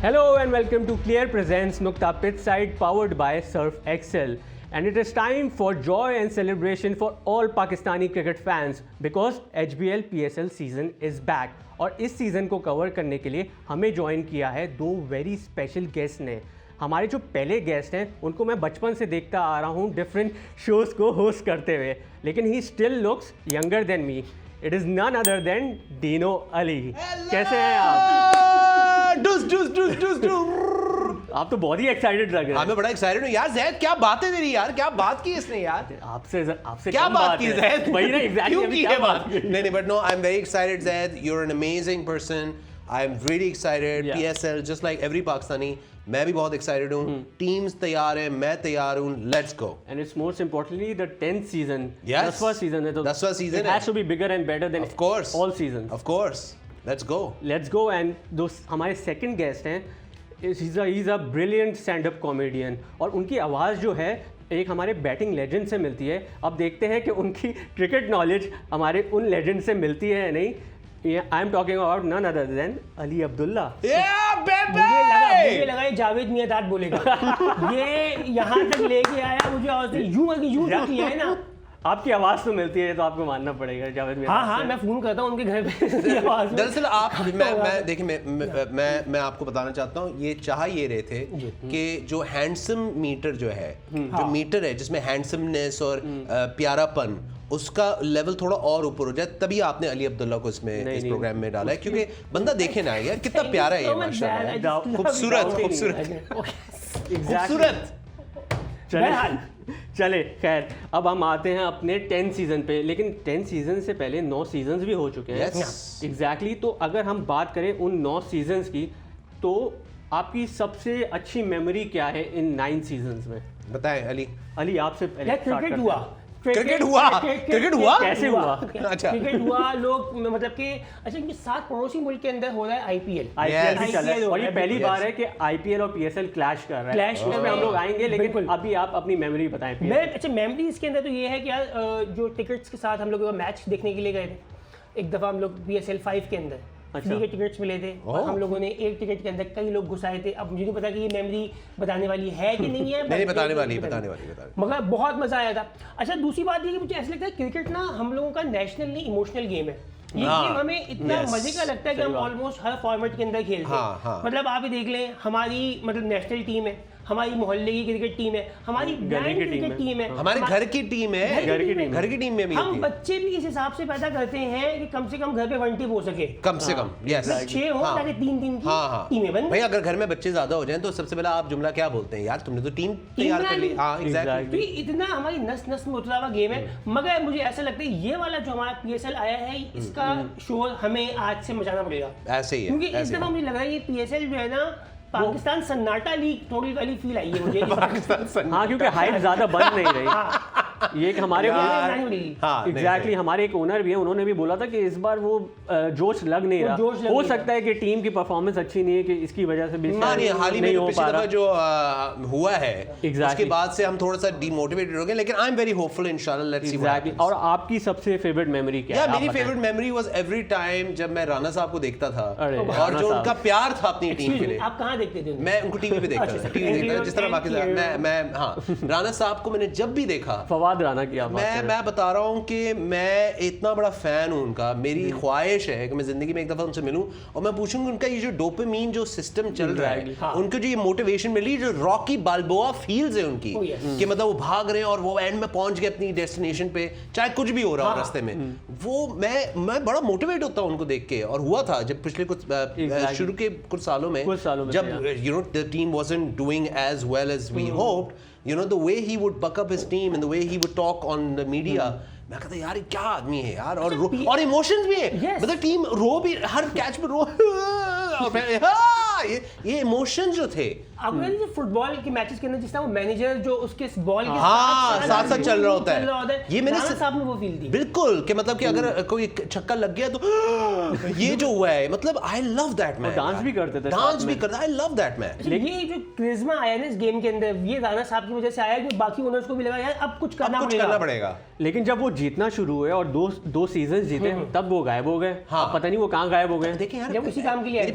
Hello and welcome to Clear Presents Nukta Pitchside powered by Surf Excel. And it is time for joy and celebration for all Pakistani cricket fans because HBL PSL season is back. और इस season को cover करने के लिए हमें join किया है दो वेरी स्पेशल गेस्ट ने. हमारे जो पहले गेस्ट हैं उनको मैं बचपन से देखता आ रहा हूँ डिफरेंट शोज़ को होस्ट करते हुए, लेकिन he still looks younger than me. It is none other than Dino Ali. कैसे हैं आप? आप तो बहुत ही एक्साइटेड लग रहे हैं. मैं बड़ा एक्साइटेड हूँ यार. ज़ैद क्या बात है तेरी यार, क्या बात की इसने यार? आपसे क्या बात की ज़ैद? वही ना एग्जैक्टली. क्यों की है बात? नहीं but no, I am very excited Zaid. You are an amazing person. I am really excited. PSL just like every Pakistani, मैं भी बहुत एक्साइटेड हूँ. टीम्स तैयार है, मैं तैयार हूँ. Let's go. And it's most importantly the 10th season. Yes. 10वां सीजन है तो 10वां season it has to be bigger and better than Of course. all seasons. Of course. Let's go. Let's go. And दोस्त हमारे second guest हैं. he's a brilliant stand-up comedian और उनकी आवाज़ जो है एक हमारे बैटिंग लेजेंड से मिलती है. अब देखते हैं कि उनकी क्रिकेट नॉलेज हमारे उन लेजेंड से मिलती है या नहीं. I am talking about none other than Ali Abdullah. मुझे लगा ये जावेद मियादाद बोलेगा. ये यहाँ तक लेके आया मुझे और यूं किया है ना. आपकी आवाज़ तो मिलती है तो आपको मानना पड़ेगा जावेद मियादाद. हाँ मैं फोन करता हूँ उनके घर पे. दरअसल आप मैं देखिए मैं आपको बताना चाहता हूँ, ये चाह ये रहे थे कि जो हैंडसम मीटर जो है, जो मीटर है जिसमें हैंडसमनेस और प्यारापन, उसका लेवल थोड़ा और ऊपर हो जाए, तभी आपने अली अब्दुल्ला को इसमें इस प्रोग्राम में डाला है. क्योंकि बंदा देखे ना यार कितना प्यारा है ये, माशाल्लाह. खूबसूरत. चले खैर, अब हम आते हैं अपने 10th सीजन पे. लेकिन 10th सीजन से पहले 9 सीजन्स भी हो चुके हैं. एग्जैक्टली. तो अगर हम बात करें उन 9 सीजन्स की, तो आपकी सबसे अच्छी मेमोरी क्या है इन 9 सीजन्स में? बताएं अली आपसे पहले. क्रिकेट हुआ कैसे हुआ? अच्छा, क्रिकेट हुआ. लोग मतलब कि अच्छा इनके 7 पड़ोसी मुल्क के अंदर हो रहा है IPL भी चल रहा है और ये पहली बार है कि IPL और PSL क्लैश कर रहा है. इसमें हम लोग आएंगे, लेकिन अभी आप अपनी मेमोरी बताएं. अच्छा मेमोरी इसके अंदर तो ये है कि यार जो टिकट्स के साथ हम लोग मैच देखने के लिए गए थे. एक दफ़ा हम लोग PSL 5 के अंदर फ्री के टिकट्स मिले थे और हम लोगों ने एक टिकट के अंदर कई लोग घुसाए थे. अब मुझे नहीं पता कि ये मेमोरी बताने वाली है कि नहीं है. नहीं बताने वाली. मगर बहुत मजा आया था. अच्छा दूसरी बात ये कि मुझे ऐसा लगता है क्रिकेट ना हम लोगों का नेशनल नहीं इमोशनल गेम है. ये गेम हमें इतना मजे का लगता है कि हम ऑलमोस्ट हर फॉर्मेट के अंदर खेलते हैं. मतलब आप ही देख लें, हमारी मतलब नेशनल टीम है, हमारी मोहल्ले की क्रिकेट टीम है, हमारी ब्रांड क्रिकेट टीम है, हमारे घर की टीम है, घर की टीम में भी हम बच्चे भी इस हिसाब से पैदा करते हैं कि कम से कम घर पे 1 टीम हो सके, कम से कम. यस, 6 हो ताकि 3 की टीमें बन. भाई अगर घर में बच्चे ज्यादा हो जाएं तो सबसे पहले आप जुमला क्या बोलते हैं? यार तुमने तो टीम तैयार कर ली. हाँ एग्जैक्टली. इतना हमारी नस नस में उतरा हुआ गेम है. मगर मुझे ऐसा लगता है ये वाला जो हमारा PSL आया है, इसका शोर हमें आज से मचाना पड़ेगा. ऐसे ही है, क्योंकि इस दफा मुझे लग रहा है ये PSL जो है ना, पाकिस्तान सन्नाटा लीग थोड़ी वाली फील आई है मुझे. हाँ, क्योंकि हाइप ज्यादा बन नहीं रही. ये हमारे एग्जैक्टली हमारे एक ओनर भी है, उन्होंने भी बोला था कि इस बार वो जोश लग नहीं रहा. हो सकता है कि टीम की परफॉर्मेंस अच्छी नहीं है कि इसकी वजह से भी हाल ही में पिछली दफा जो हुआ है उसके बाद से हम थोड़ा सा डिमोटिवेटेड हो गए. लेकिन आई एम वेरी होपफुल, इंशाल्लाह. Let's see what happens. और आपकी सबसे फेवरेट मेमोरी क्या है? मेरी favourite memory was every time जब मैं राना साहब को देखता था और जो उनका प्यार था अपनी टीम के लिए. आप कहाँ देखते थे? मैं उनको टीवी पे देखता था. जिस तरह बाकी मैं राना साहब को मैंने जब भी देखा, फवाद राना की मैं बता रहा हूँ कि मैं इतना बड़ा फैन हूँ उनका. मेरी ख्वाहिश है कि मैं जिंदगी में एक दफा उनसे मिलूं और मैं पूछूंगा उनका ये जो डोपामीन जो सिस्टम चल रहा है, उनको जो ये मोटिवेशन मिली, जो रॉकी बाल्बोआ फील्स है उनकी, कि मतलब वो भाग रहे हैं और वो एंड में पहुंच गए अपनी डेस्टिनेशन पे, चाहे कुछ भी हो रहा हो रास्ते में. वो मैं बड़ा मोटिवेट होता हूँ उनको देख के. और हुआ था जब पिछले कुछ शुरू के कुछ सालों में जब you know the team wasn't doing as well as we hoped, you know, the way he would buck up his team and the way he would talk on the media, मैं कहता यार ये क्या आदमी है यार. और इमोशंस भी है. मतलब टीम रो भी, हर कैच पे रो. ये इमोशंस जो थे आपको फुटबॉल के मैचेस के अंदर जिस तरह वो मैनेजर जो उसके बॉल के साथ चल रहा होता है, ये मैंने साहब ने वो फील दी. बिल्कुल कि मतलब कि अगर कोई छक्का लग गया तो ये जो हुआ है, मतलब I love that man. Dance भी करते थे, आई लव दैट मैन. ये जो क्रिज्मा आया ना इस गेम के अंदर, ये राना साहब की वजह से आया कि बाकी ओनर्स को भी लगा यार अब कुछ करना पड़ेगा. लेकिन जब वो जीतना शुरू हुए और दो सीजन जीते, तब वो गायब हो गए. पता नहीं वो कहाँ गायब हो गए. देखिए यार, जब उसी काम के लिए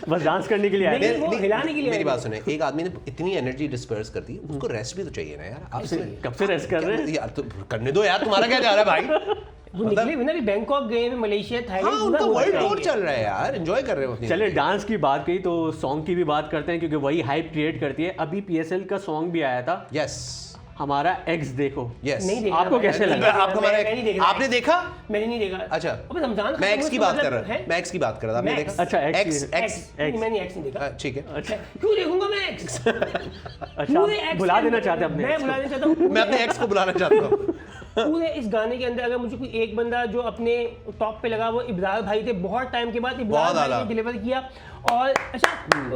बस डांस करने के लिए आए थे। नहीं, वो हिलाने के लिए मेरी आए बात थे। सुने, एक आदमी ने इतनी एनर्जी डिस्पर्स कर दी, उसको रेस्ट भी तो चाहिए ना यार। आपसे कब से रेस्ट कर रहे हैं? यार तो करने दो यार, तुम्हारा क्या जा रहा है भाई? वो निकले भी ना, अभी बैंकॉक गए, अभी मलेशिया, हाँ, थाईलैंड, उनका पूरा वर्ल्ड घूम टूर रहे चल रहा है यार, एंजॉय कर रहे हो अपनी चले जिंदगी। डांस की बात कही तो सॉन्ग की भी बात करते हैं, क्योंकि वही हाइप क्रिएट करती है। अभी PSL का सॉन्ग भी आया था, यस हमारा एक्स देखो। यस। नहीं देखा आपको मैंने। कैसे लगा? आपको हमारा मैं नहीं देखा। आपने देखा? मैंने नहीं देखा। अच्छा। अबे रमजान मैं एक्स की बात कर रहा है। था, मैं एक्स की बात कर रहा था, आपने मैं देखा? अच्छा, एक्स एक्स नहीं, मैंने एक्स नहीं देखा। ठीक है। अच्छा क्यों देखूंगा मैं एक्स? अच्छा, पूरे एक्स बुला के देना अंदर- चाहते हैं अपने मैं ex को। बुला देना चाहता हूँ। मैं अपने एक्स को बुलाना चाहता हूँ। पूरे इस गाने के अंदर अगर मुझे कोई एक बंदा जो अपने टॉप पे लगा, वो इब्रार भाई थे। बहुत टाइम के बाद इब्रार बहुत भाई आला। ने डिलीवर किया। और अच्छा,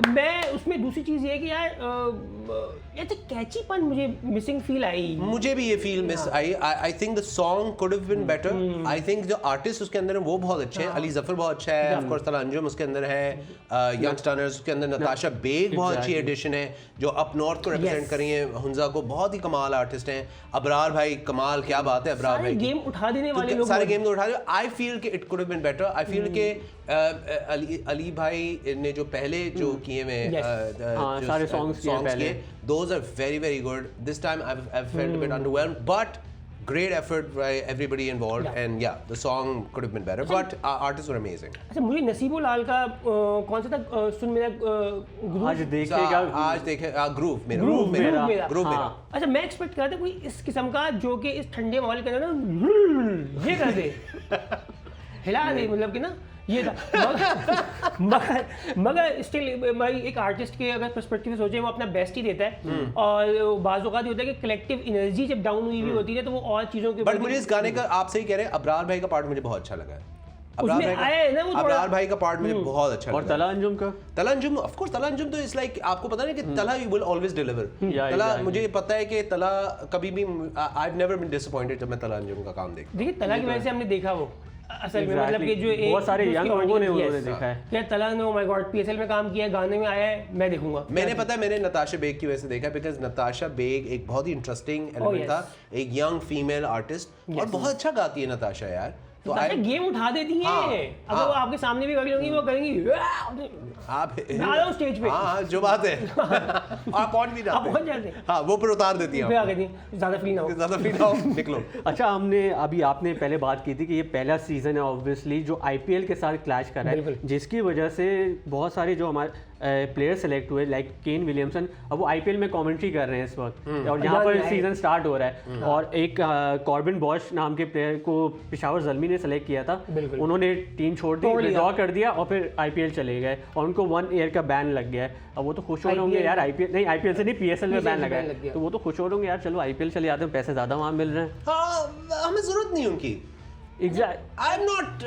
मैं उसमें दूसरी चीज़ ये है कि यार कैचीपन मुझे मिसिंग फील आई। मुझे भी ये फील मिस आई। I think the song could have been better. I think जो आर्टिस्ट उसके अंदर है वो बहुत अच्छे हैं। अली जफर बहुत अच्छा है, ऑफ कोर्स तला अंजुम उसके अंदर है, यंग स्टर्नर्स उसके अंदर नताशा बेग बहुत अच्छी एडिशन है जो अप नॉर्थ को रिप्रेजेंट कर रही है। हुंजा को बहुत ही कमाल आर्टिस्ट हैं। अबरार भाई कमाल, क्या बात है अबरार सारे भाई की। गेम उठा देने वाले लोग। सारे गेम तो उठा दिए। आई फील कि it could have been better. I feel कि अली भाई ने जो पहले जो किए हुए हाँ, सारे songs किए पहले। those are very very good. This time I've felt a bit underwhelmed, but great effort by everybody involved. Yeah. And yeah, the song could have been better, but artists were amazing. अच्छा, मुझे नसीबो लाल का कौन सा था, सुन मेरा group. आज देखेगा आज देखे ग्रूव मेरा ग्रूव मेरा। ग्रूव मेरा। हाँ। अच्छा, मैं एक्सपेक्ट कर रहा था कोई इस किस्म का जो कि इस ठंडे माहौल के अंदर ना ये कर दे, हिला दे, मतलब कि ना ये था। मगर स्टिल भाई एक आर्टिस्ट के अगर पर्सपेक्टिव से सोचे, वो अपना बेस्ट ही देता है। और बाज़ औक़ात ये होता है कि कलेक्टिव एनर्जी जब डाउन हुई भी होती है तो वो और चीज़ों के बट मुझे इस गाने का, आप सही कह रहे हैं, अबरार भाई का पार्ट मुझे बहुत अच्छा लगा है। उसमें आया है ना वो थोड़ा- अबरार भाई का पार्ट मुझे बहुत अच्छा और लगा। तला अंजुम का तला अंजुम, ऑफ कोर्स तला अंजुम तो इज लाइक, आपको पता है कि तला विल ऑलवेज डिलीवर। Yeah, तला exactly. मुझे पता है कि तला कभी भी, I have never been disappointed जब मैं तला अंजुम का काम देखता। देखिए तला की वजह से हमने देखा वो असल में, मतलब कि जो बहुत सारे जो यंग उसकी लोगों ने audience- उन्होंने yes. देखा है। यार तला ने, ओ माय गॉड, PSL में काम किया है, गाने में आया है, मैं देखूंगा। मैंने पता है, मैंने नताशा बेग की वजह से देखा, बिकॉज नताशा बेग एक बहुत ही इंटरेस्टिंग एलिमेंट yes. था, एक यंग फीमेल आर्टिस्ट, और बहुत अच्छा गाती है नताशा यार। तो नताशा गेम उठा देती हैं। हाँ, अगर हाँ। वो आपके सामने भी खड़ी होंगी, वो करेंगी आप मैं आ रहा हूँ स्टेज पे। हाँ, जो बात है। आप पहुंच भी आप पहुंच जाते जाते हैं। हैं। हाँ, वो पर उतार देती फिर आ हैं, गई थी, ज्यादा फील ना हो। ज्यादा फील आओ, निकलो। अच्छा, हमने अभी आपने पहले बात की थी कि ये पहला सीजन है ऑब्वियसली जो IPL के साथ क्लैश कर रहा है, बिल्कुल। जिसकी वजह से बहुत सारे जो हमारे प्लेयर सेलेक्ट हुए लाइक केन विलियमसन, अब वो IPL में कमेंट्री कर रहे हैं इस वक्त, और यहाँ पर सीजन स्टार्ट हो रहा है। और एक कॉर्बिन बॉश नाम के प्लेयर को पेशावर ज़ल्मी ने सेलेक्ट किया था, बिल्कुल। उन्होंने टीम छोड़ दी, तोड़ लिया। विड्रॉ कर दिया और फिर IPL चले गए, और उनको 1 ईयर का बैन लग गया है। अब वो तो खुश हो रहे होंगे यार, IPL नहीं, IPL से नहीं, PSL में बैन लगा लग है, गया। तो वो तो खुश हो रहे होंगे यार, चलो IPL चले जाते हैं, पैसे ज़्यादा वहाँ मिल रहे हैं। हाँ, हमें जरूरत नहीं उनकी। Exact I am not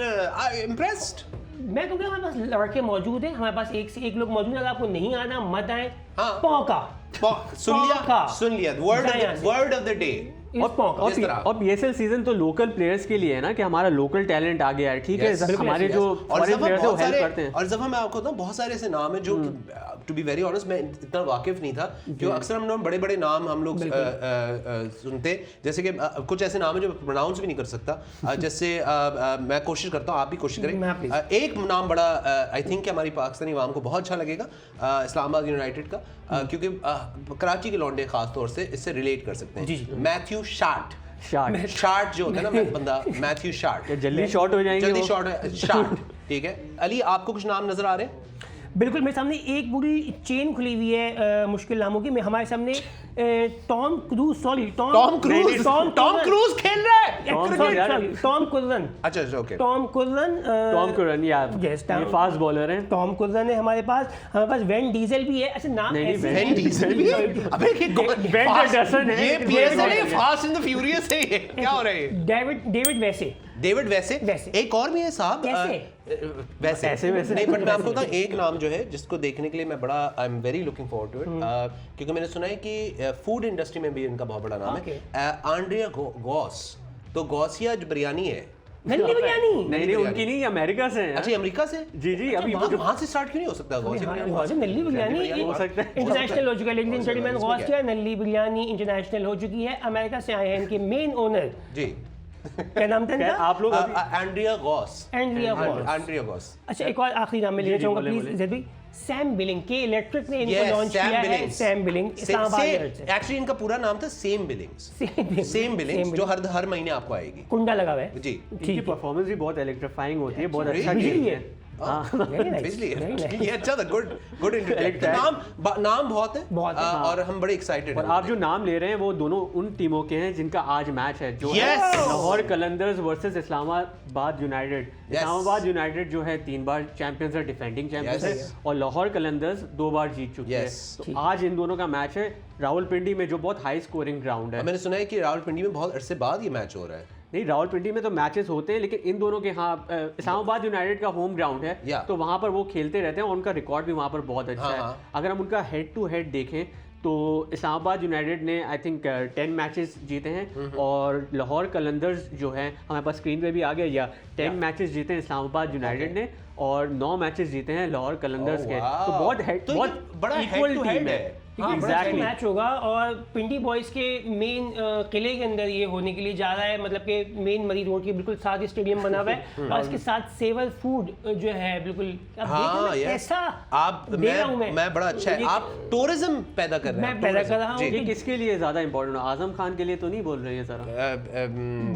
impressed. मैं कहूँगा हमारे पास लड़के मौजूद हैं, हमारे पास एक से एक लोग मौजूद हैं। अगर आपको नहीं आना, मत आए। हाँ। पौका सुन लिया वर्ड ऑफ द डे। इस पौका। जिस तरह। और PSL सीजन तो लोकल प्लेयर्स के लिए है ना, कि हमारा लोकल टैलेंट आ गया है, ठीक है, हमारे जो फॉरेन प्लेयर्स है वो हेल्प करते हैं। और जब मैं आपको बताऊं, बहुत सारे ऐसे नाम हैं जो, टू बी वेरी ऑनेस्ट, मैं इतना वाकिफ नहीं था, जो अक्सर हम लोग बड़े बड़े नाम हम लोग सुनते, जैसे कि कुछ ऐसे नाम है जो प्रोनाउंस भी नहीं कर सकता, जैसे मैं कोशिश करता हूँ, आप भी कोशिश करें। एक नाम बड़ा आई थिंक हमारी पाकिस्तानी आवाम को बहुत अच्छा लगेगा, इस्लामाबाद यूनाइटेड का, क्योंकि कराची के लौंडे खास तौर से इससे रिलेट कर सकते हैं। मैथ्यू शार्ट जो होता है ना बंदा, मैथ्यू शार्ट, जल्दी शॉर्ट हो जाएंगे, जल्दी शार्ट, ठीक है। अली, आपको कुछ नाम नजर आ रहे हैं? बिल्कुल, मेरे सामने एक पूरी चेन खुली हुई है मुश्किल नामों की। मैं हमारे सामने टॉम क्रूज खेल रहा है। Tom Curran. अच्छा, ओके। टॉम कुर्रन यार, ये फास्ट बॉलर हैं। टॉम कुर्रन है हमारे पास वेन डीजल भी है। अच्छा, नाम नहीं, ऐसे वेन डीजल भी है? अबे ये PSL है, फास्ट एंड द फ्यूरियस है, ये क्या हो रहा है? डेविड वैसे। एक और भी है साहब, वैसे नहीं, बट मैं आपको बताऊं, एक नाम जो है जिसको देखने के लिए मैं बड़ा, I am very looking forward to it, क्योंकि मैंने सुना है कि फूड इंडस्ट्री में भी इनका बहुत बड़ा नाम है, आंड्रिया गॉस। तो गॉसिया जो बिरयानी है, नल्ली बिरयानी। नहीं, उनकी नहीं, अमेरिका से है। अच्छा, अमेरिका से? जी, अभी वहां से स्टार्ट क्यों नहीं हो सकता? नल्ली बिरयानी हो सकता है, इंटरनेशनल हो चुका है, लेकिन जेंटलमैन गौस किया, नल्ली बिरयानी इंटरनेशनल हो चुकी है। अमेरिका से आए हैं इनके मेन ओनर, जी, क्या नाम था इनका? आप लोग Andrea Gauss. Andrea Gauss. Andrea Gauss. अच्छा, एक और आखिरी नाम मैं लेना चाहूंगा प्लीज जैद भाई, सैम बिलिंग के इलेक्ट्रिक ने इनको Yes, लॉन्च Sam किया है। Billings. सैम बिलिंग इस्लामाबाद से एक्चुअली इनका पूरा नाम था सेम बिलिंग्स, सेम बिलिंग्स, जो हर महीने आपको आएगी। कुंडा लगा हुआ है जी, इनकी परफॉर्मेंस भी बहुत इलेक्ट्रीफाइंग होती है, बहुत अच्छा बिजली खेलते है। हैं। बिजली है। ये अच्छा था, गुड इंट्रोडक्शन। नाम बहुत है, बहुत है, और हम बड़े एक्साइटेड और हैं। आप जो नाम ले रहे हैं वो दोनों उन टीमों के हैं जिनका आज मैच है, जो Yes! है Lahore Qalandars versus Islamabad United. Islamabad United जो है 3 बार चैंपियंस है, डिफेंडिंग चैंपियंस Yes. है, और लाहौर कलंदर्स 2 बार जीत चुकी है। Yes. तो आज इन दोनों का मैच है रावलपिंडी में, जो बहुत हाई स्कोरिंग ग्राउंड है। मैंने सुना है कि रावलपिंडी में बहुत अरसे बाद ये मैच हो रहा है। नहीं, रावलपिंडी में तो मैचेस होते हैं, लेकिन इन दोनों के इस्लामाबाद यूनाइटेड का होम ग्राउंड है, Yeah. तो वहाँ पर वो खेलते रहते हैं और उनका रिकॉर्ड भी वहाँ पर बहुत अच्छा हाँ, है। हाँ। अगर हम उनका हेड टू हेड देखें तो इस्लामाबाद यूनाइटेड ने आई थिंक 10 मैचेस जीते हैं, और लाहौर कलंदर्स जो है हमारे पास स्क्रीन पे भी आ गया, या 10 मैचेस जीते हैं इस्लामाबाद यूनाइटेड ने, और 9 मैचेस जीते हैं लाहौर कलंदर्स के। wow. तो बहुत बड़ा equal head to head team है। है। एग्जैक्टली मैच होगा, और पिंडी बॉयज के मेन किले के अंदर ये होने के लिए जा रहा है, मतलब कि मेन मरी रोड के बिल्कुल साथ ही स्टेडियम बना हुआ है, और इसके साथ सेवर फूड जो है बिल्कुल आप देख रहे हैं कैसा आप दे रहा हूं मैं बड़ा अच्छा है, आप टूरिज्म पैदा कर रहे हैं। मैं पैदा कर रहा हूं। ये किसके लिए ज्यादा इंपॉर्टेंट है? आजम खान के लिए तो नहीं बोल रहे हैं सर?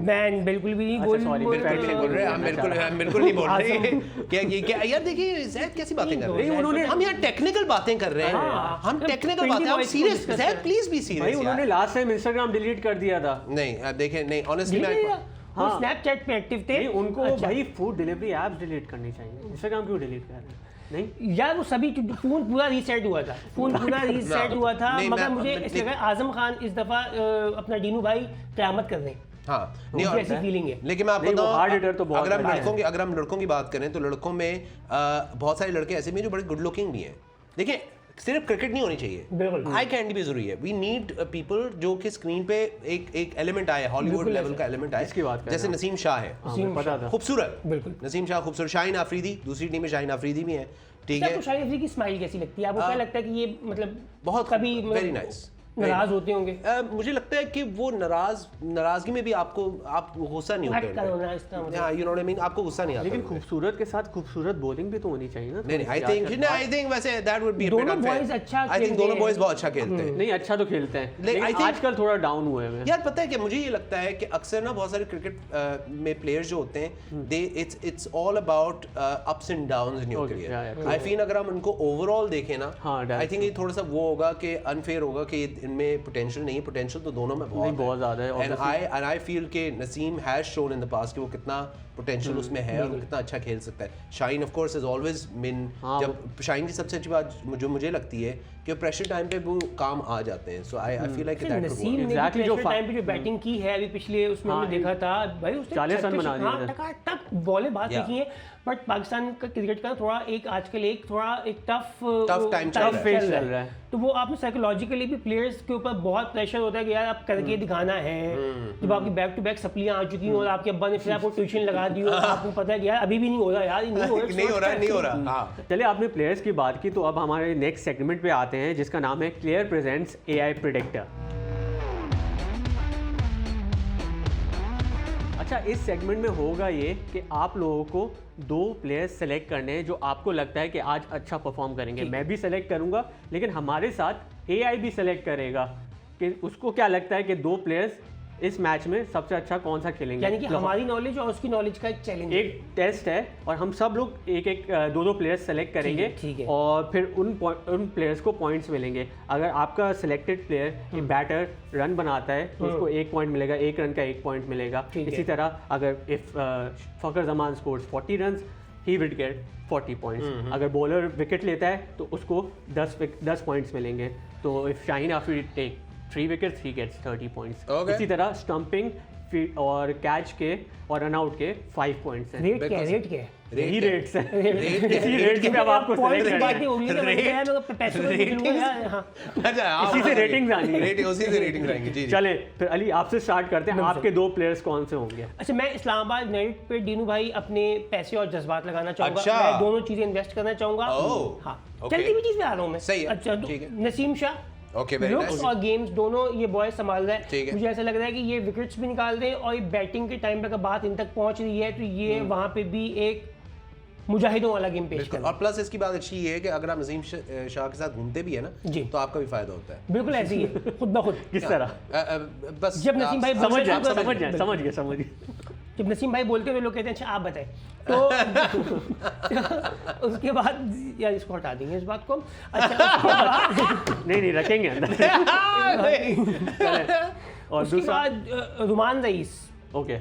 बैन बिल्कुल भी नहीं अच्छा, sorry, बिल्कुल नहीं बोल रहे, हम बिल्कुल नहीं बोल रहे। क्या यार, देखिए जैद कैसी बातें कर रहे हैं उन्होंने, हम यहाँ टेक्निकल बातें कर रहे हैं, हम टेक्निकल बातें, हम सीरियस, जैद प्लीज बी भाई सीरियस। उन्होंने लास्ट टाइम इंस्टाग्राम डिलीट कर दिया था। नहीं देखिए, नहीं ऑनेस्टली मैं वो स्नैपचैट पे एक्टिव थे। नहीं, उनको अच्छा। भाई फूड डिलीवरी ऐप्स डिलीट करनी चाहिए, इंस्टाग्राम क्यों डिलीट कर रहे हैं? नहीं यार वो सभी फोन पूरा रीसेट हुआ था, फोन पूरा रीसेट हुआ था, नहीं, मगर मैं- मुझे मैं- इस लगा आजम खान इस दफा अपना डीनू भाई क़यामत कर रहे हैं। हाँ, नहीं, मुझे ऐसी फीलिंग है। लेकिन मैं आपको नहीं, वो बताऊं, hard hitter तो बहुत अगर बड़ा है। हम लड़कों की बात करें तो लड़कों में बहुत सारे लड़के ऐसे भी हैं जो बड़े गुड लुकिंग भी हैं। देखिए, सिर्फ क्रिकेट नहीं होनी चाहिए, बिल्कुल। आई कैंडी भी जरूरी है। वी नीड पीपल जो कि स्क्रीन पे एक एलिमेंट आए, हॉलीवुड लेवल का एलिमेंट आए, इसकी बात कर जैसे रहे हैं। नसीम शाह है, पता था। खूबसूरत, बिल्कुल। नसीम शाह खूबसूरत, शाहीन आफरीदी दूसरी टीम में शाहीन आफरीदी भी है, ठीक है, आपको शाहिद अफरीदी की स्माइल कैसी लगती है? आपको क्या लगता है कि ये मतलब बहुत कभी वेरी नाइस, नाराज होते होंगे? मुझे लगता है कि वो नाराजगी में भी आप गुस्सा नहीं होते, Act करो ना, इसका मतलब। You know what I mean, आपको गुस्सा नहीं आता। लेकिन खूबसूरत के साथ खूबसूरत बॉलिंग भी तो होनी चाहिए ना। नहीं, आई थिंक वैसे दैट वुड बी दोनों boys अच्छा आई थिंक खेलते दोनों हैं। बॉयज बहुत अच्छा खेलते हैं। नहीं, अच्छा तो खेलते हैं, I लेकिन think- आजकल थोड़ा डाउन हुए हैं। यार पता है कि मुझे ये लगता है कि अक्सर ना बहुत सारे क्रिकेट में प्लेयर्स जो होते हैं, they it's all about ups and downs in your Okay, yeah, career. yeah, I feel अगर हम उनको ओवरऑल देखें ना, हाँ, आई थिंक ये थोड़ा सा वो होगा कि अनफेयर होगा कि इनमें पोटेंशियल नहीं है। पोटेंशियल तो दोनों में नहीं, बहुत ज़्यादा है, एंड आई फील कि Naseem has shown in the past कि वो कितना पोटेंशियल उसमें है और वो कितना अच्छा खेल सकता है। Shaheen of course has always been, हाँ, जब शाहीन की सबसे अच्छी बात जो मुझे लगती है कि प्रेशर टाइम पे वो काम आ जाते हैं। So I feel like that Naseem ने Exactly जो प्रेशर टाइम पे जो बैटिंग की है अभी पिछले उसमें हमने देखा था भाई, उसने 40 रन बना दिए थे। टक बॉलें बात Yeah. देखी है, बट पाकिस्तान का क्रिकेट का थोड़ा एक आजकल एक थोड़ा एक टफ time चल रहा है। phase चल रहा है। तो वो आपने साइकोलॉजिकली भी प्लेयर्स के ऊपर बहुत प्रेशर होता है कि यार आप करके दिखाना है। जब आपकी बैक टू बैक सप्लियां आ चुकी हैं और आपके अब्बा ने फिर आपको ट्यूशन लगा दी और आपको पता है कि यार अभी भी नहीं हो रहा यार, नहीं हो रहा नहीं हो रहा। हाँ, चलिए, आपने प्लेयर्स की बात की तो अब हमारे नेक्स्ट सेगमेंट पे आते हैं, जिसका नाम है क्लियर प्रेजेंट्स एआई प्रेडिक्टर। अच्छा, इस सेगमेंट में होगा ये कि आप लोगों को 2 प्लेयर्स सेलेक्ट करने हैं जो आपको लगता है कि आज अच्छा परफॉर्म करेंगे। मैं भी सेलेक्ट करूंगा, लेकिन हमारे साथ एआई भी सेलेक्ट करेगा कि उसको क्या लगता है कि 2 प्लेयर्स इस मैच में सबसे अच्छा कौन सा खेलेंगे। यानी कि हमारी नॉलेज और उसकी नॉलेज का एक चैलेंज, एक टेस्ट है, और हम सब लोग एक 2 प्लेयर्स सेलेक्ट करेंगे, ठीक है। और फिर उन प्लेयर्स को पॉइंट्स मिलेंगे। अगर आपका सिलेक्टेड प्लेयर एक बैटर रन बनाता है तो उसको 1 पॉइंट मिलेगा, 1 रन का 1 पॉइंट मिलेगा। इसी तरह अगर if Fakhar Zaman scores 40 run, he will get 40 points. अगर बॉलर विकेट लेता है तो उसको 10 पॉइंट्स मिलेंगे। तो if Shaheen Afridi take 3 wickets, he gets 30 points. Okay. इसी तरह स्टंपिंग और कैच के और रन आउट के 5 पॉइंट्स हैं। रेट क्या है? रेट क्या है? यही रेट्स हैं। रेट इसी रेट्स में अब आपको पॉइंट सेलेक्ट की करना बातें है। होगी तो मैं कहा यार, मेरे पैसों को निकलूंगा यार। हाँ। इसी से रेटिंग्स आनी है। उसी से रेटिंग आएंगे। जी, चले फिर अली, आपसे स्टार्ट करते हैं। आपके 2 प्लेयर्स कौन से होंगे? अच्छा, मैं इस्लामाबाद यूनाइटेड पे डीनू भाई अपने पैसे और जज्बात लगाना चाहूंगा। अच्छा। मैं दोनों चीजें इन्वेस्ट करना चाहूंगा। ओह, हाँ, okay. चलती हुई चीज पे आ रहा हूँ मैं। सही है, अच्छा, ठीक है। Naseem Shah Okay, very looks nice. और गेम्स दोनों ये बॉय संभाल रहा ठीक है। है। मुझे ऐसा लग रहा है कि ये विकेट्स भी निकाल दे, और ये बैटिंग के टाइम पे अगर बात इन तक पहुंच रही है तो ये वहां पे भी एक मुजाहिदों वाला गेम पेश बिल्कुल। करना। और प्लस इसकी बात अच्छी ये है कि अगर आप नसीम शाह के साथ घूमते भी है ना जी। तो आपका भी फायदा होता है। बिल्कुल ऐसे ही है, खुद ब खुद। किस तरह? बस जब नसीम भाई समझ बोलते जाए, हैं तो- समझ गए। जब नसीम भाई बोलते हैं तो लोग कहते हैं अच्छा आप बताएं, तो उसके बाद यार इसको हटा देंगे इस बात को। अच्छा उसके बाद नहीं रखेंगे अंदर। और उसके दूसरा बाद रुमान रईस, ओके,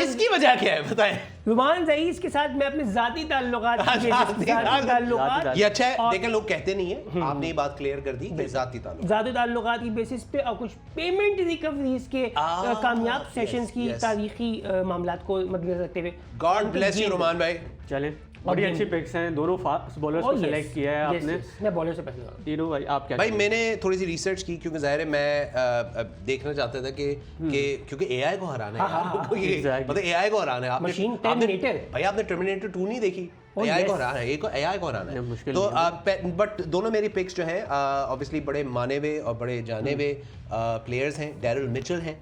इसकी वजह क्या है बताएं? रुमान रईस के साथ मैं अपने जाती ताल्लुकात ये अच्छा है, देखें लोग कहते नहीं है, आपने ये बात क्लियर कर दी कि जाती ताल्लुकात की बेसिस पे और कुछ पेमेंट रिकवरीज के कामयाब सेशंस की तारीखी मामलात को मद्देनजर रखते हुए गॉड ब्लेस यू रुमान भाई। चलें, बड़ी अच्छी पिक्स हैं, दोनों फास्ट बॉलर्स को सेलेक्ट किया है आपने। मैं बॉलर से पहले तीनों भाई आप क्या भाई मैंने थोड़ी सी रिसर्च की क्योंकि जाहिर है मैं देखना चाहता था कि क्योंकि एआई को हराना है, मतलब एआई को हराना है। आपने मशीन टर्मिनेटर भाई आपने टर्मिनेटर 2 नहीं देखी? एआई को हराना है, एआई को हराना है। तो बट दोनों मेरी पिक्स जो हैं ऑब्वियसली बड़े माने हुए और बड़े जाने हुए प्लेयर्स हैं। डैरिल मिचेल हैं,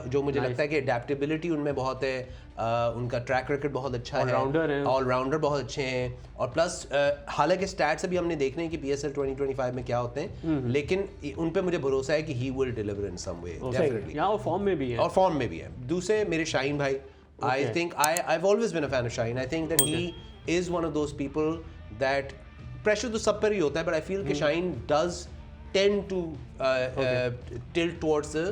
जो मुझे लगता है कि अडेप्टेबिलिटी उनमें बहुत है, उनका ट्रैक रिकॉर्ड बहुत अच्छा है, ऑलराउंडर बहुत अच्छे हैं। और प्लस हालांकि स्टैट्स अभी हमने देखने हैं कि PSL 2025 में क्या होते हैं, लेकिन उन पे मुझे भरोसा है कि he will deliver in some way definitely. और फॉर्म में भी है, और फॉर्म में भी है। दूसरे मेरे शाहीन भाई, I think I've always been a fan of Shaheen. I think that he is one of those people that pressure तो सब पर ही होता है, but I feel कि Shaheen does tend to tilt towards the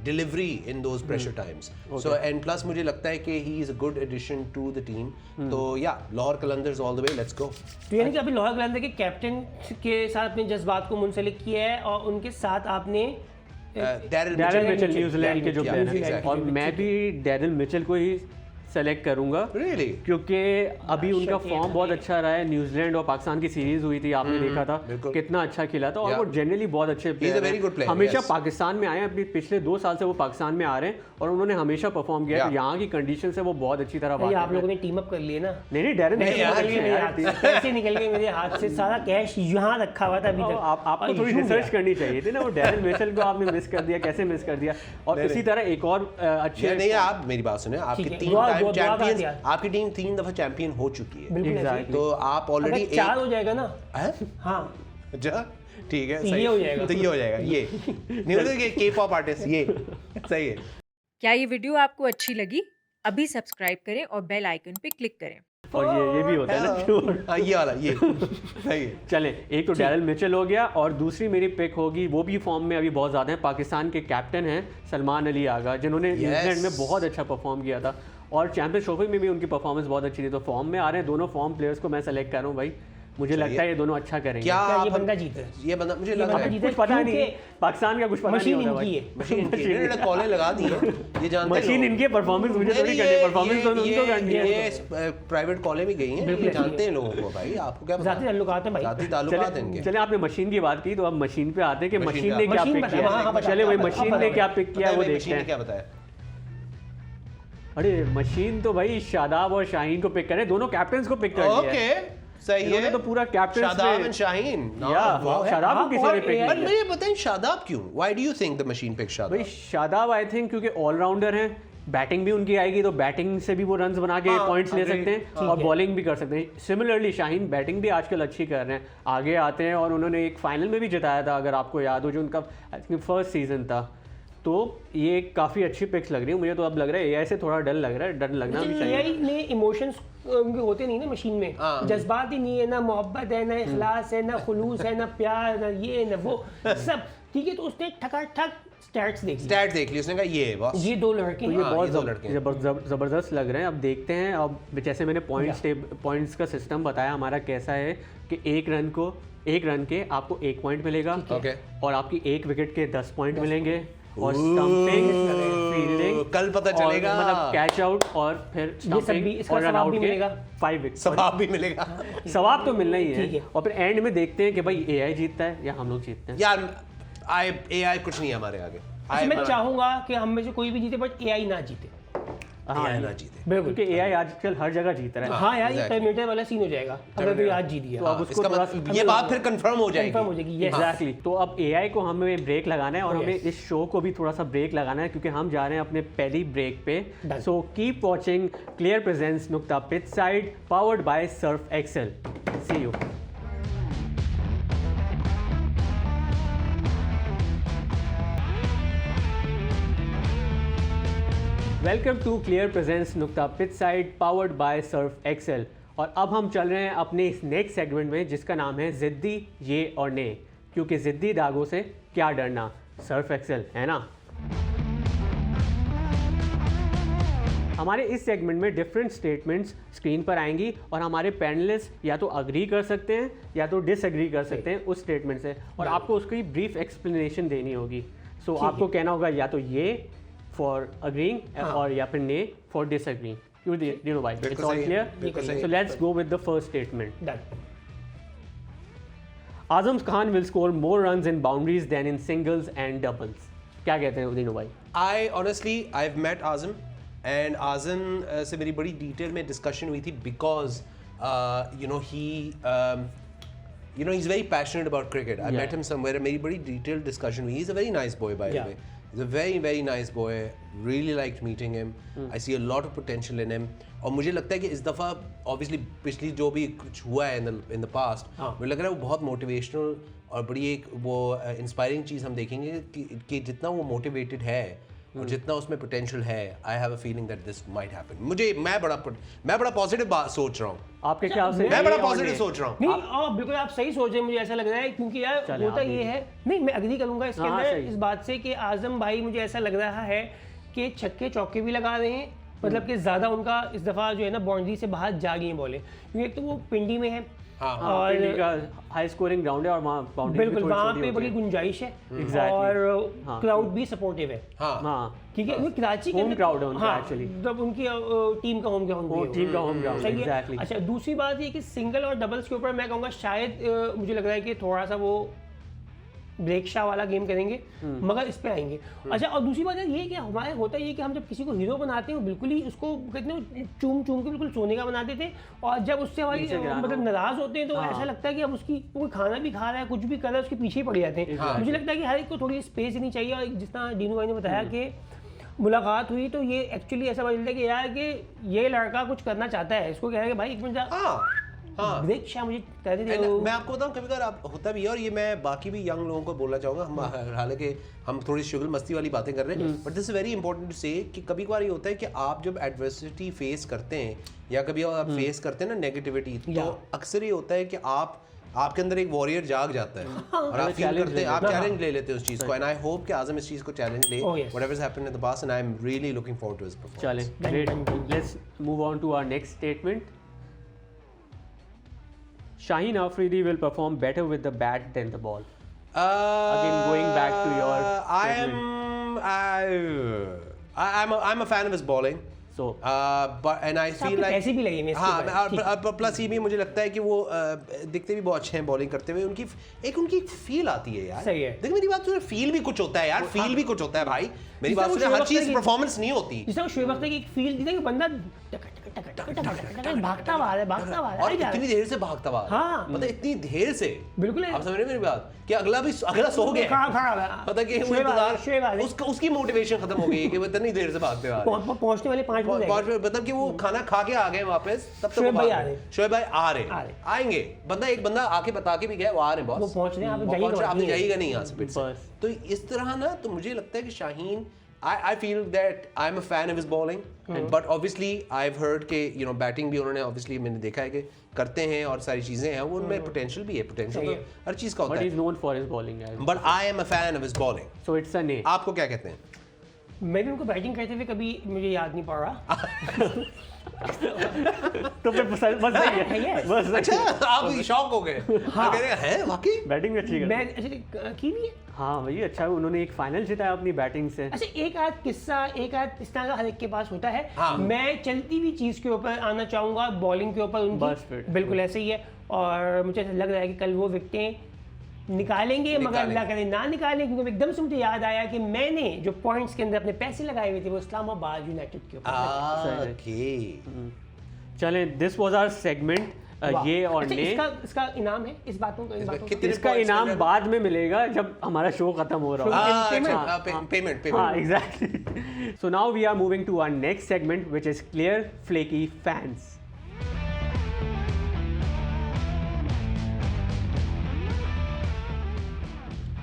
delivery in those pressure times. So and plus मुझे लगता है कि he is a good addition to the team. तो yeah, Lahore Qalandars all the way, let's go. तो यानी कि अभी लाहौर कलंदर के कैप्टन के साथ अपने जज्बात को मुंसलिक किया है और उनके साथ आपने डैरिल मिचेल न्यूजीलैंड के जो प्लेयर हैं, exactly. और मैं भी डैरिल मिचेल को ही सेलेक्ट करूंगा Really? क्योंकि अभी उनका फॉर्म बहुत अच्छा रहा है। न्यूजीलैंड और पाकिस्तान की सीरीज हुई थी, आपने देखा था कितना अच्छा खेला था, और वो जनरली बहुत अच्छे प्लेयर हैं, हमेशा पाकिस्तान में आए हैं। अभी पिछले 2 साल से वो पाकिस्तान में आ रहे हैं और उन्होंने हमेशा परफॉर्म किया है। यहाँ की कंडीशन से वो बहुत अच्छी तरह ये आप लोगों ने टीम अप कर लिए ना? नहीं डैरिल पैसे निकल गए मेरे हाथ से, सारा कैश यहाँ रखा हुआ था अभी तक। आपको थोड़ी रिसर्च करनी चाहिए थी ना। वो डैरिल मिचेल को आपने मिस कर दिया, कैसे मिस कर दिया? और इसी तरह एक और अच्छे, नहीं आप मेरी बात सुने, आपकी 3 टाइम चैंपियंस, आपकी टीम 3 दफा चैंपियन हो चुकी है, तो आप ऑलरेडी 4 हो जाएगा ना? हाँ ठीक है, सही हो जाएगा। तो ये हो जाएगा, ये नहीं होता कि के-पॉप आर्टिस्ट, ये सही है। क्या ये वीडियो आपको अच्छी लगी? अभी सब्सक्राइब करें और बेल आइकन पे क्लिक करें। और ये भी होता है ना ये वाला, ये सही है। चलें, एक तो डैरिल मिचेल हो गया और दूसरी मेरी पिक होगी, वो भी फॉर्म में अभी बहुत ज़्यादा है, पाकिस्तान के कैप्टन हैं सलमान अली आगा, जिन्होंने न्यूजीलैंड में बहुत अच्छा परफॉर्म किया था और चैंपियंस ट्रॉफी में भी उनकी परफॉर्मेंस बहुत अच्छी थी। तो फॉर्म में आ रहे हैं दोनों फॉर्म प्लेयर्स को मैं सेलेक्ट कर रहा हूँ भाई, मुझे लगता है ये दोनों अच्छा करेंगे। क्या ये बंदा जीता है? ये बंदा मुझे लग रहा है कुछ पता नहीं, पाकिस्तान का कुछ पता नहीं होता भाई। मशीन इनकी कॉलें लगा दी है, ये जानते हैं मशीन इनकी परफॉर्मेंस मुझे थोड़ी करनी है, परफॉर्मेंस तो उनको करनी है। ये प्राइवेट कॉलें भी गई हैं, ये जानते हैं लोगों को भाई, आपको क्या पता? जाती ताल्लुकात है भाई, जाती ताल्लुकात हैं इनके। चले, आपने मशीन की बात की तो अब मशीन पे आते हैं कि मशीन ने क्या मशीन पिक किया। चले भाई मशीन ने क्या पिक किया वो देखते हैं। क्या बताया? अरे मशीन तो भाई शादाब और शाहीन को पिक करे, दोनों कैप्टन्स को पिक कर लिया है। ओके सही है, तो पूरा कैप्टन शादाब एंड शाहीन। शादाब को किसी ने पिक पर मुझे बताएं शादाब क्यों? Why do you think the machine pick Shadab? भाई शादाब आई थिंक क्योंकि ऑलराउंडर हैं, बैटिंग भी उनकी आएगी तो बैटिंग से भी वो रन्स बना के पॉइंट्स ले सकते हैं और बॉलिंग भी कर सकते हैं। सिमिलरली शाहीन बैटिंग भी आजकल अच्छी कर रहे हैं, आगे आते हैं और उन्होंने एक फाइनल में भी जिताया था, अगर आपको याद हो, जो उनका आई थिंक फर्स्ट सीजन था। तो ये काफ़ी अच्छी पिक्स लग रही है मुझे। तो अब लग रहा है एआई से थोड़ा डर लग रहा है, डर लगना भी चाहिए। एआई में इमोशंस होते नहीं ना मशीन में, जज्बात ही नहीं है, ना मोहब्बत है, ना इखलास है, ना खुलूस है, ना प्यार, ना ये ना वो सब, ठीक है। तो उसने ठक स्टैट्स देख ली, उसने कहा ये बॉस, ये 2 लड़के हैं, ये बहुत ज़बरदस्त लग रहे हैं। अब देखते हैं, अब जैसे मैंने पॉइंट्स का सिस्टम बताया हमारा कैसा है कि एक रन के आपको 1 पॉइंट मिलेगा और आपकी 1 विकेट के 10 पॉइंट मिलेंगे और स्टंपिंग, फील्डिंग कल पता चलेगा, मतलब कैच आउट और फिर स्टंपिंग और रन आउट के 5 विकेट। सवाब भी मिलेगा, सवाब तो मिलना ही है। और फिर एंड में देखते हैं कि भाई एआई जीतता है या हम लोग जीतते हैं। यार एआई कुछ नहीं है हमारे आगे। मैं चाहूंगा कि हम में से कोई भी जीते बट एआई ना जीते। AI ना जीते। बिल्कुल क्योंकि AI आजकल हर जगह जीत रहा है। हाँ यार, ये exactly. टर्मिनेटर वाला सीन हो जाएगा अगर कोई आज जीत गया। तो अब उसको इसका थोड़ा मतलब ये बात फिर कंफर्म हो जाएगी। कंफर्म हो जाएगी, yes. एग्जैक्टली। तो अब AI को हमें ब्रेक लगाना है और Oh, हमें yes. इस शो को भी थोड़ा सा ब्रेक लगाना है क्योंकि हम जा रहे हैं अपने पहली ब्रेक पे। Done. So keep watching clear presence नुक्ता pitch side powered by Surf Excel. See you. Welcome to clear presence नुक्ता pitch side powered by Surf Excel. और अब हम चल रहे हैं अपने इस नेक्स्ट सेगमेंट में जिसका नाम है जिद्दी ये और ने, क्योंकि जिद्दी दागों से क्या डरना, सर्फ एक्सेल है ना। हमारे इस सेगमेंट में डिफरेंट स्टेटमेंट्स स्क्रीन पर आएंगी और हमारे पैनलिस्ट या तो अग्री कर सकते हैं या तो डिसएग्री कर सकते हैं उस स्टेटमेंट से, और आपको उसकी ब्रीफ एक्सप्लेनेशन देनी होगी। सो आपको कहना होगा या तो ये फॉर अग्रीइंग और या फिर ने for disagreeing. You know why? It's all clear? So let's go with the first statement. Done. Azam Khan will score more runs in boundaries than in singles and doubles. क्या कहते हैं उदीनो भाई? I've met Azam and Azam से मेरी बड़ी detail में discussion हुई थी because he's very passionate about cricket. I met him somewhere. मेरी बड़ी डिटेल डिस्कशन हुई. He's a very nice boy by the way. He's a very very nice boy. Really liked meeting him. I see a lot of potential in him. और मुझे लगता है कि इस दफ़ा obviously पिछली जो भी कुछ हुआ है in the past, मुझे लग रहा है वो बहुत motivational और बड़ी एक वो इंस्पायरिंग चीज़ हम देखेंगे कि जितना वो मोटिवेटेड है और जितना उसमें पोटेंशियल है, I have a feeling that this might happen. मैं बड़ा पॉजिटिव सोच रहा हूँ। आपके ख्याल से? मैं बड़ा पॉजिटिव सोच रहा हूँ। नहीं, बिल्कुल आप सही सोच रहे हैं, मुझे ऐसा लग रहा है क्योंकि यार होता ये है, नहीं मैं अग्री करूंगा इसके अंदर इस बात से कि आजम भाई मुझे ऐसा लग रहा है कि छक्के चौके भी लगा रहे हैं, मतलब कि ज़्यादा उनका इस दफ़ा जो है ना बाउंड्री से बाहर जा गई हैं बॉलें, क्योंकि एक तो वो पिंडी में है और पिंडी का हाई स्कोरिंग ग्राउंड है और वहाँ बाउंड्री बिल्कुल वहाँ पे बड़ी गुंजाइश है और क्राउड भी सपोर्टिव है। हाँ ठीक है, वो कराची के होम क्राउड है उनका एक्चुअली, जब उनकी टीम का होम ग्राउंड है, टीम का होम ग्राउंड एग्जैक्टली। अच्छा, दूसरी बात ये कि सिंगल और डबल्स के ऊपर मैं कहूँगा शायद मुझे लग रहा है कि थोड़ा सा वो ब्रेक शाह वाला गेम करेंगे, मगर इस पे आएंगे। अच्छा, और दूसरी बात ये कि हमारे होता ये कि हम जब किसी को हीरो बनाते हैं बिल्कुल ही उसको कहते हैं चूम चूम के बिल्कुल सोने का बनाते थे, और जब उससे हमारी मतलब नाराज होते हैं तो ऐसा लगता है कि अब उसकी वो खाना भी खा रहा है कुछ भी कर रहा है उसके पीछे ही पड़ जाते हैं। मुझे लगता है कि हर एक को थोड़ी स्पेस देनी चाहिए, और जिस तरह डीनू भाई ने बताया कि मुलाकात हुई तो ये एक्चुअली ऐसा पता चलता है कि यार कि ये लड़का कुछ करना चाहता है, इसको कह रहा है कि भाई एक मिनट ब्रेक शाह मुझे कहते थे। मैं आपको बताऊं कभी कभार होता भी है, और ये मैं बाकी भी यंग लोगों को बोलना चाहूँगा, हम हालांकि हम थोड़ी शुगल मस्ती वाली बातें कर रहे हैं, but this is very important to say कि कभी कभार ये होता है कि आप जब एडवर्सिटी फेस करते हैं या कभी आप फेस करते हैं ना नेगेटिविटी, तो अक्सर ये होता है कि आपके अंदर एक वॉरियर जाग जाता है और आप फील करते हैं, आप चैलेंज ले लेते हैं उस चीज़ को, एंड आई होप कि आज़म इस चीज़ को चैलेंज ले, whatever has happened in the past, and I am really looking forward to his performance. चलें, great, let's move on to our next statement. Shaheen Afridi will perform better with the bat than the ball. Again, going back to your I'm a fan of his bowling. So, but and I feel like ऐसी भी लगी मैं हाँ, plus ये भी मुझे लगता है कि वो दिखते भी बहुत अच्छे हैं बॉलिंग करते हुए, उनकी फील आती है यार। सही है। देख मेरी बात सुन, फील भी कुछ होता है यार, फील भी कुछ होता है भाई, मेरी बात सुन, हर चीज परफॉर्मेंस नहीं होती। जिससे शोएब अख्तर की एक फील थी कि बंदा भागता हुआ है और इतनी देर से भागता हुआ, हाँ मतलब इतनी देर से, बिल्कुल आप समझ रहे हैं मेरी बात कि अगला सो गया, पता कि वो इंतजार, उसकी मोटिवेशन खत्म हो गई कि वो इतनी देर से भागते हुए पहुंचने वाले 5 मिनट, मतलब कि वो खाना खा के आ गए वापस, तब तक शोएब भाई आ रहे आएंगे, एक बंदा आके बता के भी गया वो आ रहे बॉस, वो पहुंच रहे हैं, आप जाइएगा नहीं यहाँ से। तो इस तरह ना, तो मुझे लगता है कि Shaheen, I feel that I'm a fan of his bowling, but obviously I've heard कि बैटिंग भी उन्होंने obviously मैंने देखा है कि करते हैं और सारी चीजें हैं, वो उनमें पोटेंशियल भी है, पोटेंशियल तो हर चीज का होता है, but he's known for his bowling, but I am a fan of his bowling, so it's a nay। आपको क्या कहते हैं? मैं भी उनको बैटिंग करते हुए कभी मुझे याद नहीं पड़ रहा। तो बस सही है, बस अच्छा आप शॉक हो गए, हाँ कह रहे हैं वाकई बैटिंग अच्छी मैं की भी है, हाँ वही अच्छा है, उन्होंने एक फाइनल जिताया अपनी बैटिंग से। अच्छा, एक आध किस्सा, एक आध इस तरह का हर एक के पास होता है। हाँ। मैं चलती हुई चीज़ के ऊपर आना चाहूँगा, बॉलिंग के ऊपर उनकी, बस फिर बिल्कुल ऐसे ही है, और मुझे ऐसा लग रहा है कि कल वो विकेटें निकालेंगे, मगर अल्लाह करे ना निकालें, क्योंकि एकदम से मुझे याद आया कि मैंने जो पॉइंट्स के अंदर अपने पैसे लगाए हुए थे वो इस्लामाबाद यूनाइटेड के ऊपर। चलें, दिस वाज आवर सेगमेंट ये और अच्छा, ने इसका इनाम है, इस बातों का इसका इनाम बाद में मिलेगा जब हमारा शो खत्म हो रहा है। पेमेंट हाँ, exactly. So now we are moving to our next segment which is clear flaky fans.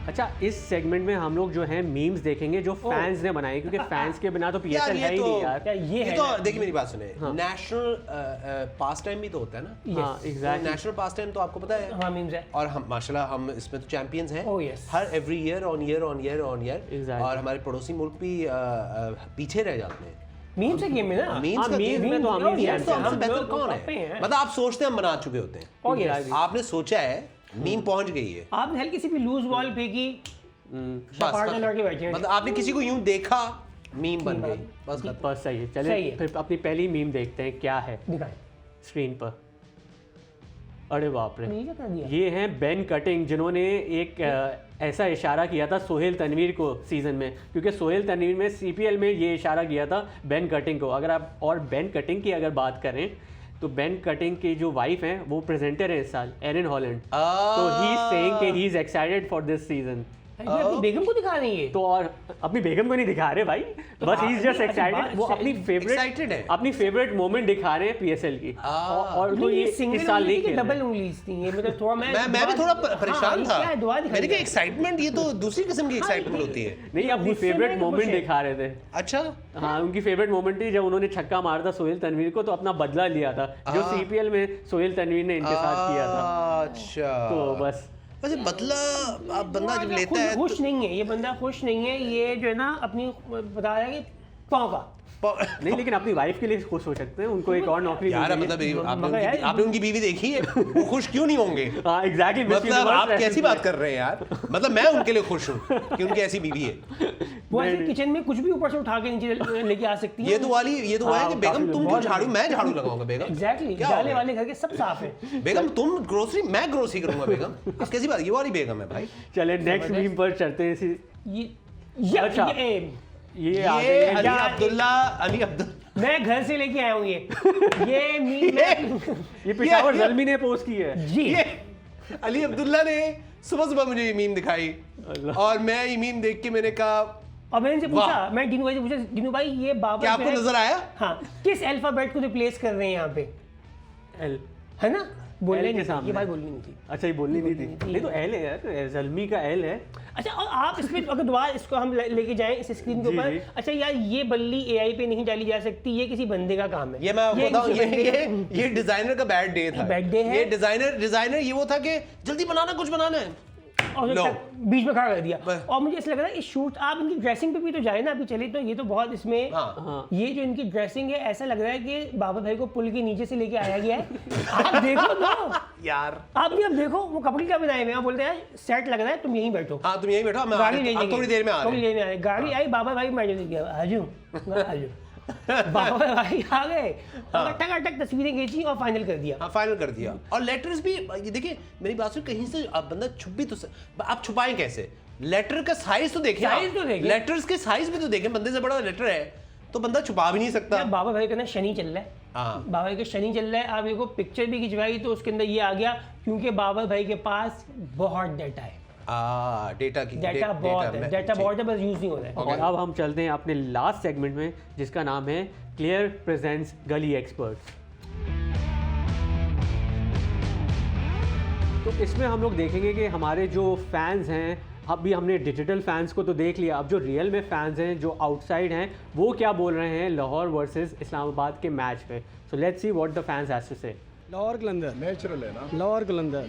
अच्छा, इस सेगमेंट में हम लोग जो है मीम्स देखेंगे जो फैंस ने बनाए, क्योंकि फैंस के बिना तो पीएसएल है ही नहीं यार। ये तो देखिए मेरी बात सुने, नेशनल पास टाइम भी तो होता है ना। हाँ, एग्जैक्टली। नेशनल पास टाइम तो आपको पता है। हाँ, मीम्स है। और हम माशाल्लाह हम इसमें तो चैंपियंस हैं। Oh, yes. Her every year on year Exactly. और हमारे पड़ोसी मुल्क भी पीछे रह जाते हैं मीम्स है गेम में ना। मीम्स का मीम्स में तो हम ही तो हमसे हम बेहतर लोग कौन टॉप पे है? हैं। मतलब आप सोचते हैं हम बना चुके होते हैं। Oh, yes. आपने सोचा है मीम पहुंच गई है, आपने हल्की सी भी लूज बॉल फेंकी, पार्टनर लड़के बैठे हैं। मतलब आपने किसी को यूं देखा, मीम बन गई, बस खत्म। बस सही है। चले सही है। फिर अपनी पहली मीम देखते हैं क्या है दिखाएं। स्क्रीन पर। अरे बाप रे, ये क्या कर दिया? ये हैं बेन कटिंग, जिन्होंने एक ऐसा इशारा किया था सोहेल तनवीर को सीजन में, क्योंकि सोहेल तनवीर में सीपीएल में ये इशारा किया था बेन कटिंग को। अगर आप और बेन कटिंग की अगर बात करें तो बेन कटिंग की जो वाइफ हैं वो प्रेजेंटर है इस साल, एरन हॉलैंड। तो ही इज सेइंग कि he is excited for this season. ये अपनी बेगम को दिखा रही है। तो और अपनी बेगम को नहीं दिखा रहे भाई, बस ही इज जस्ट एक्साइटेड। वो अपनी excited है। अपनी फेवरेट मोमेंट दिखा रहे हैं पीएसएल की। और तो ये सिंगल इस साल नहीं खेल डबल रहे। उंगलीज थी ये, मतलब थोड़ा मैं भी थोड़ा परेशान था। दुआ दिखाई मैंने कहा एक्साइटमेंट, ये तो दूसरी किस्म की एक्साइटमेंट होती है। नहीं, अपनी गुस्से में फेवरेट तो मोमेंट खुश है। दिखा रहे थे। अच्छा, हाँ, उनकी फेवरेट मोमेंट थी जब उन्होंने छक्का मारा था सोहेल तनवीर को, तो अपना बदला लिया था जो सीपीएल में सोहेल तनवीर ने इनके साथ किया था। अच्छा, तो बस वैसे बदला आप बंदा जब लेता है खुश नहीं है ये बंदा, खुश नहीं है ये, जो है ना अपनी बता रहा है कि पाँव का नहीं, लेकिन अपनी वाइफ के लिए खुश हो सकते हैं, उनको एक और नौकरी यार, मिल गई है। मतलब आपने उनकी बीवी देखी है, वो खुश क्यों नहीं होंगे? हाँ, एग्जैक्टली। मतलब आप कैसी बात कर रहे हैं यार? मतलब मैं उनके लिए खुश हूँ कि उनकी ऐसी बीवी है। वो ऐसे किचन में कुछ भी ऊपर से उठा के नीचे लेके आ सकती है। ये तो है कि बेगम तुम क्यों झाड़ू, मैं झाड़ू लगाऊंगा बेगम। एग्जैक्टली, जाले वाले घर के सब साफ है। बेगम तुम ग्रोसरी, मैं ग्रोसरी करूंगा बेगम। अब कैसी बात, ये वाली बेगम है भाई। चले नेक्स्ट मीम पर चलते हैं। अच्छा, ये अली अब्दुल्ला मैं घर से लेके आया हूँ ये मीम ये पेशावर ज़ल्मी ने पोस्ट की है जी। ये अली अब्दुल्ला ने सुबह मुझे ये मीम दिखाई और मैं ये मीम देख के मैंने कहा, और मैंने इनसे पूछा, मैं डिनू भाई से पूछा, डिनू भाई ये बाबर क्या आपको नजर आया? हाँ, किस अल्फाबेट को रिप्लेस कर रहे हैं यहाँ पे? एल है ना, बोलने के नहीं सामने। ये बात बोलनी नहीं थी। अच्छा, ये बोलनी नहीं थी। नहीं तो एल है यार, ज़ल्मी का एल है। अच्छा, और आप इसमें अगर दोबारा इसको हम लेके जाएं इस स्क्रीन के जी, ऊपर, जी। अच्छा यार, ये बल्ली एआई पे नहीं डाली जा सकती, ये किसी बंदे का काम है। ये मैं बताऊं, किसी बंदे का- ये डिजाइनर का बैड डे था। बैड डे है। ये डिजाइनर ये वो था कि जल्दी बनाना, कुछ बनाना है। और लो। बीच में खड़ा कर दिया। बस। और मुझे ऐसा लग रहा है इस शूट, आप इनकी ड्रेसिंग पे भी तो जाए ना, अभी चले तो ये तो बहुत इसमें हाँ। ये जो इनकी ड्रेसिंग है, ऐसा लग रहा है कि बाबा भाई को पुल के नीचे से लेके आया गया है। आप देखो तो यार, आप भी अब देखो वो कपड़े क्या बनाए हुए हैं, बोलते हैं सेट लग रहा है, तुम यहीं बैठो, हाँ तुम यहीं बैठो, मैं गाड़ी ले जाएंगे, थोड़ी देर में आ रहे थोड़ी हैं। देर में आ रहे हैं। गाड़ी आई, बाबा भाई मैं आजू बाबा भाई आ गए, टक तस्वीरें खींची और फाइनल कर दिया। हाँ, फाइनल कर दिया। और लेटर्स भी, ये देखिए मेरी बात सुन, कहीं से आप बंदा छुप भी तो आप छुपाएं कैसे? लेटर का साइज तो देखें, साइज तो देखें। लेटर्स के साइज भी तो देखें। बंदे से बड़ा लेटर है तो बंदा छुपा भी नहीं सकता। बाबा भाई का ना शनि चल रहा है, हाँ। बाबा भाई का शनि चल रहा है। आप देखो पिक्चर भी खिंचवाई तो उसके अंदर ये आ गया, क्योंकि बाबा भाई के पास बहुत डाटा है। डेटा की डाटा बहुत है, डाटा बहुत है, बस यूज नहीं हो रहा है। और अब हम चलते हैं अपने लास्ट सेगमेंट में, जिसका नाम है क्लियर प्रेजेंट्स गली एक्सपर्ट्स। तो इसमें हम लोग देखेंगे कि हमारे जो फैंस हैं, अभी हमने डिजिटल फैंस को तो देख लिया, अब जो रियल में फैंस हैं, जो आउटसाइड हैं, वो क्या बोल रहे हैं लाहौर वर्सेस इस्लामाबाद के मैच पे। So let's see what the fans has to say. Lahore Qalandar natural है ना, लाहौर कलंदर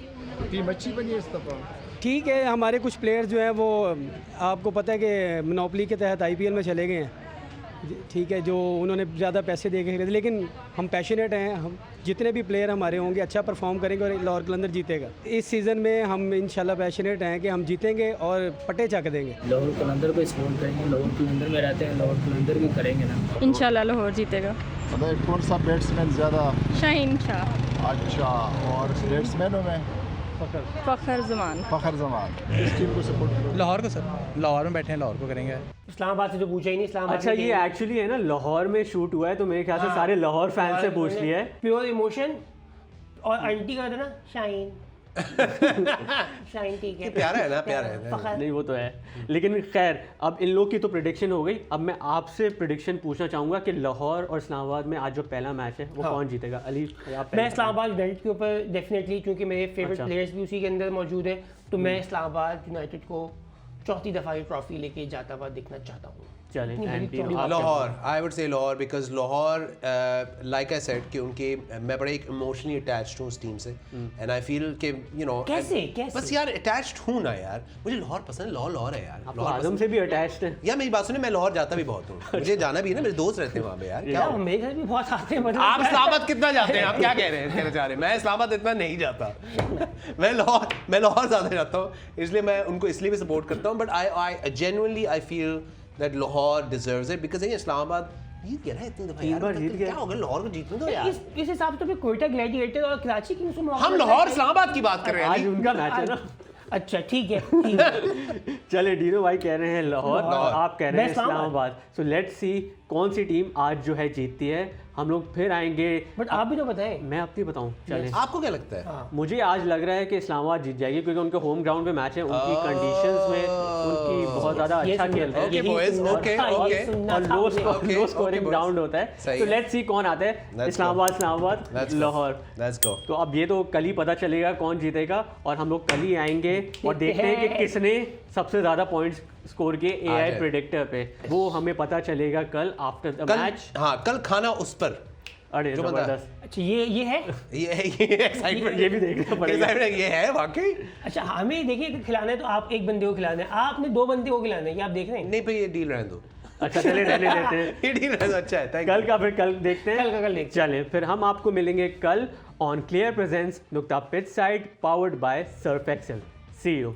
टीम अच्छी बनी है इस दफ़ा। ठीक है। हमारे कुछ प्लेयर्स जो हैं वो आपको पता है कि मोनोपोली के तहत आईपीएल में चले गए हैं, ठीक है, जो उन्होंने ज़्यादा पैसे दे के खरीदे, लेकिन हम पैशनेट हैं, हम जितने भी प्लेयर हमारे होंगे अच्छा परफॉर्म करेंगे और लाहौर कलंदर जीतेगा। इस सीज़न में हम इंशाल्लाह पैशनेट हैं कि हम जीतेंगे और पटे चक देंगे। लाहौर कलंदर को सपोर्ट करेंगे, लाहौर कलंदर में रहते हैं, लाहौर कलंदर भी करेंगे ना। इंशाल्लाह लाहौर जीतेगा। मतलब कौन सा बैट्समैन ज़्यादा शाहीन शाह। अच्छा, और बैट्समैनों में फ़खर ज़मान। फखर जमान इस टीम को सपोर्ट करो। लाहौर को सर, लाहौर में बैठे हैं, लाहौर को करेंगे। इस्लामाबाद से तो पूछा ही नहीं, इस्लामाबाद अच्छा ये एक्चुअली है ना लाहौर में शूट हुआ है, तो मेरे ख्याल से सारे लाहौर फैन से पूछ लिया है। Pure emotion. और आंटी का था ना शाइन। शाइन ठीक है, प्यारा है ना, प्यारा है। फखर। नहीं वो तो है, लेकिन खैर अब इन लोग की तो प्रिडिक्शन हो गई। अब मैं आपसे प्रिडिक्शन पूछना चाहूँगा कि लाहौर और इस्लामाबाद में आज जो पहला मैच है वो कौन जीतेगा? अली आप मैं इस्लामाबाद यूनाइटेड के ऊपर डेफिनेटली, क्योंकि मेरे फेवरेट अच्छा। प्लेयर्स भी उसी के अंदर मौजूद है, तो मैं इस्लामाबाद यूनाइटेड को चौथी दफ़ा ये ट्रॉफी लेके जाता हुआ देखना चाहता हूँ। चलें इतनी बड़ी एंड चौड़ी बात। Lahore, I would say Lahore, because Lahore like I said कि उनके मैं बड़े इमोशनली अटैच्ड हूँ उस टीम से, एंड आई फील कि यू नो कैसे बस यार अटैच्ड हूँ ना यार, मुझे लाहौर पसंद है। लाहौर है यार, आप तो लाहौर आदम पसंद से भी अटैच्ड है। यार। मेरी बात सुने, मैं लाहौर जाता भी बहुत हूँ, मुझे जाना भी है ना, मेरे दोस्त रहते हैं वहाँ पे यार। क्या यार मेरे घर भी बहुत आते हैं, मतलब आप इस्लामाबाद कितना जाते हैं? आप क्या कह रहे हैं, कहना चाह रहे हैं? मैं इस्लामाबाद इतना नहीं जाता। मैं लाहौर ज़्यादा जाता हूँ, इसलिए मैं उनको इसलिए भी सपोर्ट करता हूँ। But I genuinely I feel that Lahore deserves it, because Islamabad जीत गया ना इतनी दफा यार, बार जीत गया। क्या हो गया, लाहौर को जीतने दो यार। इस हिसाब से तो फिर कोयटा ग्लैडिएटर और कराची किंग्स में हम लाहौर इस्लामाबाद की बात कर रहे हैं आज अली। उनका मैच है ना। अच्छा ठीक है, ठीक है। चले डीनो भाई कह रहे हैं लाहौर और आप कह रहे हैं मैं इस्लामाबाद। इस्लामाबाद। सो लेट्स सी कौन सी टीम आज जो है जीतती है। हम लोग फिर आएंगे। बट आप भी तो बताएं। मैं अपनी बताऊं, चलें। आपको क्या लगता है? मुझे आज लग रहा है कि इस्लामाबाद जीत जाएगी, क्योंकि उनके होम ग्राउंड पे मैच है, उनकी कंडीशंस में उनकी बहुत ज़्यादा ये अच्छा सुनना खेलते था, हैं। Okay, यही boys, सुनना okay, था, ये okay. सुनना और था लो मुझे। Scoring boys. ग्राउंड होता है। सही तो है। लेट्स सी कौन आता है, Let's go. Islamabad Lahore. Let's go. तो अब ये तो कल ही पता चलेगा कौन जीतेगा, और हम लोग कल ही आएंगे और देखते हैं कि किसने सबसे ज़्यादा पॉइंट्स स्कोर किए एआई है। प्रेडिक्टर पे। वो हमें पता चलेगा कल आफ्टर द कल मैच। हाँ, कल खाना उस पर अरे जो बंदा- जबरदस्त। अच्छा ये है। ये एक्साइटमेंट ये भी देखना पड़ेगा। ये है वाकई। अच्छा हमें देखिए कि खिलाना है तो आप एक बंदे को खिलाना है, आपने 2 बंदे को खिलाना है, ये आप देख रहे हैं। नहीं भाई, ये डील रहने दो। अच्छा चले रहने देते हैं। ये डील रहने दो, अच्छा है। थैंक कल का फिर कल देखते हैं। कल का कल देखते चलें फिर हम आपको मिलेंगे कल ऑन क्लियर प्रेजेंस नुक्ता pitch side powered by Surf Excel. See you.